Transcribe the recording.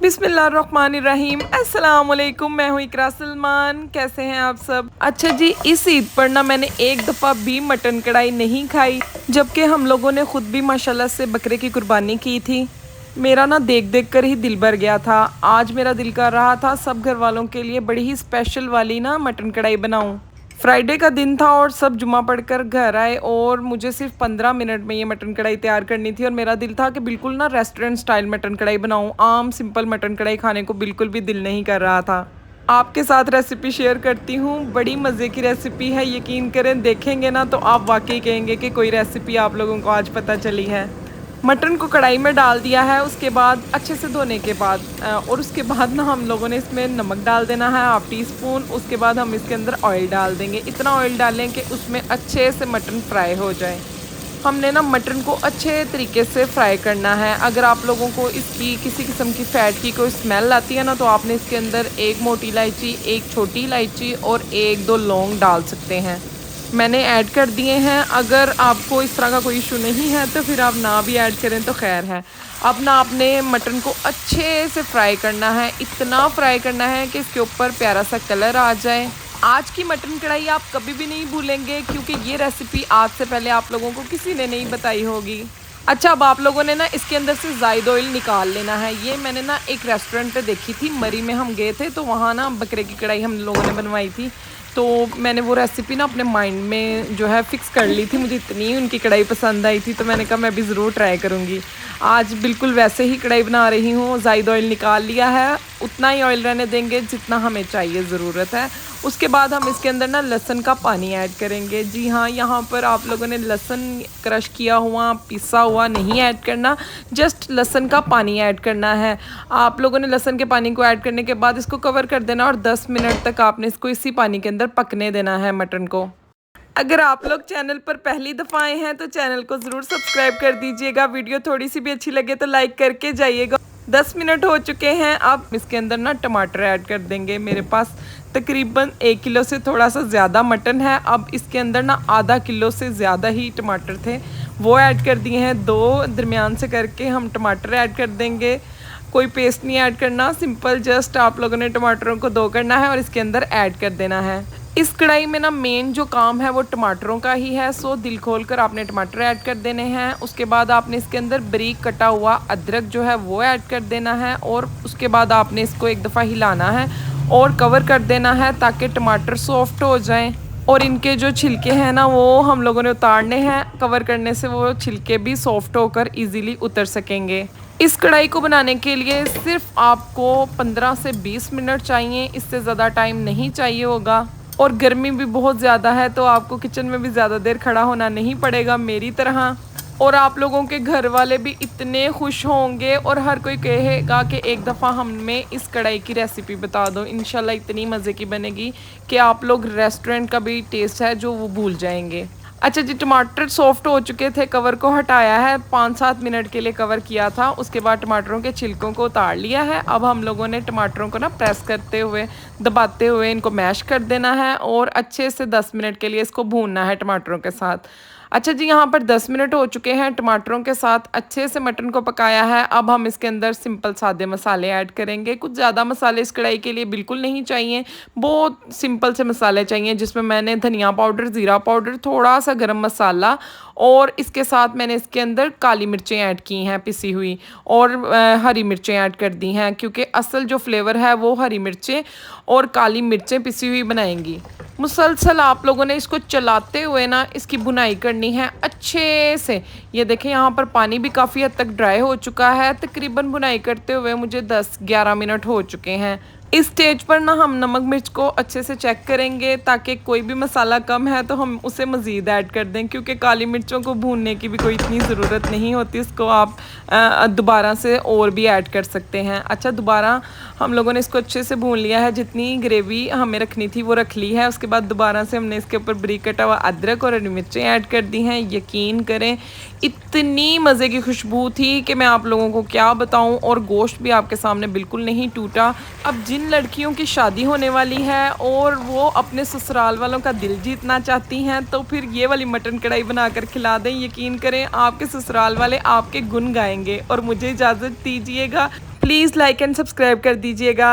बिस्मिल्लाहिर्रहमानिर्रहीम। अस्सलाम वालेकुम। मैं हूँ इकरा सलमान। कैसे हैं आप सब? अच्छा जी, इस ईद पर ना मैंने एक दफ़ा भी मटन कढ़ाई नहीं खाई, जबकि हम लोगों ने ख़ुद भी माशाल्लाह से बकरे की कुर्बानी की थी। मेरा ना देख देख कर ही दिल भर गया था। आज मेरा दिल कर रहा था सब घर वालों के लिए बड़ी ही स्पेशल वाली ना मटन कढ़ाई बनाऊँ। फ्राइडे का दिन था और सब जुमा पढ़कर घर आए और मुझे सिर्फ 15 मिनट में ये मटन कढ़ाई तैयार करनी थी और मेरा दिल था कि बिल्कुल ना रेस्टोरेंट स्टाइल मटन कढ़ाई बनाऊं। आम सिंपल मटन कढ़ाई खाने को बिल्कुल भी दिल नहीं कर रहा था। आपके साथ रेसिपी शेयर करती हूँ। बड़ी मज़े की रेसिपी है, यकीन करें, देखेंगे ना तो आप वाकई कहेंगे कि कोई रेसिपी आप लोगों को आज पता चली है। मटन को कढ़ाई में डाल दिया है, उसके बाद अच्छे से धोने के बाद और उसके बाद ना हम लोगों ने इसमें नमक डाल देना है 1/2 टीस्पून। उसके बाद हम इसके अंदर ऑयल डाल देंगे। इतना ऑयल डालें कि उसमें अच्छे से मटन फ्राई हो जाए। हमने ना मटन को अच्छे तरीके से फ्राई करना है। अगर आप लोगों को इसकी किसी किस्म की फ़ैट की कोई स्मेल आती है ना, तो आपने इसके अंदर 1 मोटी इलायची, 1 छोटी इलायची और 1-2 लौंग डाल सकते हैं। मैंने ऐड कर दिए हैं। अगर आपको इस तरह का कोई इशू नहीं है तो फिर आप ना भी ऐड करें तो खैर है। अब ना आपने मटन को अच्छे से फ्राई करना है, इतना फ्राई करना है कि इसके ऊपर प्यारा सा कलर आ जाए। आज की मटन कढ़ाई आप कभी भी नहीं भूलेंगे, क्योंकि ये रेसिपी आज से पहले आप लोगों को किसी ने नहीं बताई होगी। अच्छा, अब आप लोगों ने ना इसके अंदर से ज़ायद ऑयल निकाल लेना है। ये मैंने ना एक रेस्टोरेंट पे देखी थी, मरी में हम गए थे, तो वहाँ ना बकरे की कढ़ाई हम लोगों ने बनवाई थी। तो मैंने वो रेसिपी ना अपने माइंड में जो है फ़िक्स कर ली थी। मुझे इतनी उनकी कढ़ाई पसंद आई थी, तो मैंने कहा मैं भी ज़रूर ट्राई करूँगी। आज बिल्कुल वैसे ही कढ़ाई बना रही हूँ। ज़ायद ऑयल निकाल लिया है, उतना ही ऑयल रहने देंगे जितना हमें चाहिए, ज़रूरत है। उसके बाद हम इसके अंदर ना लहसुन का पानी ऐड करेंगे। जी हाँ, यहाँ पर आप लोगों ने लहसुन क्रश किया हुआ, पिसा हुआ नहीं ऐड करना, जस्ट लहसुन का पानी ऐड करना है। आप लोगों ने लहसुन के पानी को ऐड करने के बाद इसको कवर कर देना और 10 मिनट तक आपने इसको इसी पानी के अंदर पकने देना है मटन को। अगर आप लोग चैनल पर पहली दफ़ा आए हैं तो चैनल को ज़रूर सब्सक्राइब कर दीजिएगा। वीडियो थोड़ी सी भी अच्छी लगे तो लाइक करके जाइएगा। 10 मिनट हो चुके हैं। अब इसके अंदर ना टमाटर ऐड कर देंगे। मेरे पास तकरीबन 1 किलो से थोड़ा सा ज़्यादा मटन है। अब इसके अंदर ना आधा किलो से ज़्यादा ही टमाटर थे, वो ऐड कर दिए हैं। 2 दरमियान से करके हम टमाटर ऐड कर देंगे। कोई पेस्ट नहीं ऐड करना, सिंपल जस्ट आप लोगों ने टमाटरों को धो करना है और इसके अंदर ऐड कर देना है। इस कढ़ाई में ना मेन जो काम है वो टमाटरों का ही है, सो दिल खोल कर आपने टमाटर ऐड कर देने हैं। उसके बाद आपने इसके अंदर बारीक कटा हुआ अदरक जो है वो ऐड कर देना है और उसके बाद आपने इसको एक दफ़ा हिलाना है और कवर कर देना है ताकि टमाटर सॉफ्ट हो जाएं। और इनके जो छिलके हैं ना वो हम लोगों ने उतारने हैं। कवर करने से वो छिलके भी सॉफ्ट होकर ईज़िली उतर सकेंगे। इस कढ़ाई को बनाने के लिए सिर्फ आपको 15 से 20 मिनट चाहिए, इससे ज़्यादा टाइम नहीं चाहिए होगा। और गर्मी भी बहुत ज़्यादा है, तो आपको किचन में भी ज़्यादा देर खड़ा होना नहीं पड़ेगा मेरी तरह। और आप लोगों के घर वाले भी इतने खुश होंगे और हर कोई कहेगा कि एक दफ़ा हमें इस कढ़ाई की रेसिपी बता दो। इंशाल्लाह इतनी मज़े की बनेगी कि आप लोग रेस्टोरेंट का भी टेस्ट है जो वो भूल जाएंगे। अच्छा जी, टमाटर सॉफ्ट हो चुके थे, कवर को हटाया है, 5-7 मिनट के लिए कवर किया था। उसके बाद टमाटरों के छिलकों को उतार लिया है। अब हम लोगों ने टमाटरों को ना प्रेस करते हुए, दबाते हुए इनको मैश कर देना है और अच्छे से 10 मिनट के लिए इसको भूनना है टमाटरों के साथ। अच्छा जी, यहाँ पर 10 मिनट हो चुके हैं। टमाटरों के साथ अच्छे से मटन को पकाया है। अब हम इसके अंदर सिंपल सादे मसाले ऐड करेंगे। कुछ ज़्यादा मसाले इस कढ़ाई के लिए बिल्कुल नहीं चाहिए, बहुत सिंपल से मसाले चाहिए, जिसमें मैंने धनिया पाउडर, ज़ीरा पाउडर, थोड़ा सा गरम मसाला और इसके साथ मैंने इसके अंदर काली मिर्चें ऐड की हैं पिसी हुई और हरी मिर्चें ऐड कर दी हैं, क्योंकि असल जो फ्लेवर है वो हरी मिर्चें और काली मिर्चें पिसी हुई बनाएंगी। मुसलसल आप लोगों ने इसको चलाते हुए ना इसकी बुनाई करनी है अच्छे से। ये देखें, यहाँ पर पानी भी काफ़ी हद तक ड्राई हो चुका है। तकरीबन बुनाई करते हुए मुझे 10-11 मिनट हो चुके हैं। इस स्टेज पर ना हम नमक मिर्च को अच्छे से चेक करेंगे, ताकि कोई भी मसाला कम है तो हम उसे मज़ीद ऐड कर दें, क्योंकि काली मिर्चों को भूनने की भी कोई इतनी ज़रूरत नहीं होती, उसको आप दोबारा से और भी ऐड कर सकते हैं। अच्छा, दोबारा हम लोगों ने इसको अच्छे से भून लिया है। जितनी ग्रेवी हमें रखनी थी वो रख ली है। उसके बाद दोबारा से हमने इसके ऊपर बारीक कटा हुआ अदरक और हरी मिर्चें ऐड कर दी हैं। यकीन करें, इतनी मज़े की खुशबू थी कि मैं आप लोगों को क्या बताऊं, और गोश्त भी आपके सामने बिल्कुल नहीं टूटा। अब जिन लड़कियों की शादी होने वाली है और वो अपने ससुराल वालों का दिल जीतना चाहती हैं, तो फिर ये वाली मटन कढ़ाई बनाकर खिला दें। यकीन करें, आपके ससुराल वाले आपके गुण गाएंगे। और मुझे इजाज़त दीजिएगा, प्लीज़ लाइक एंड सब्सक्राइब कर दीजिएगा।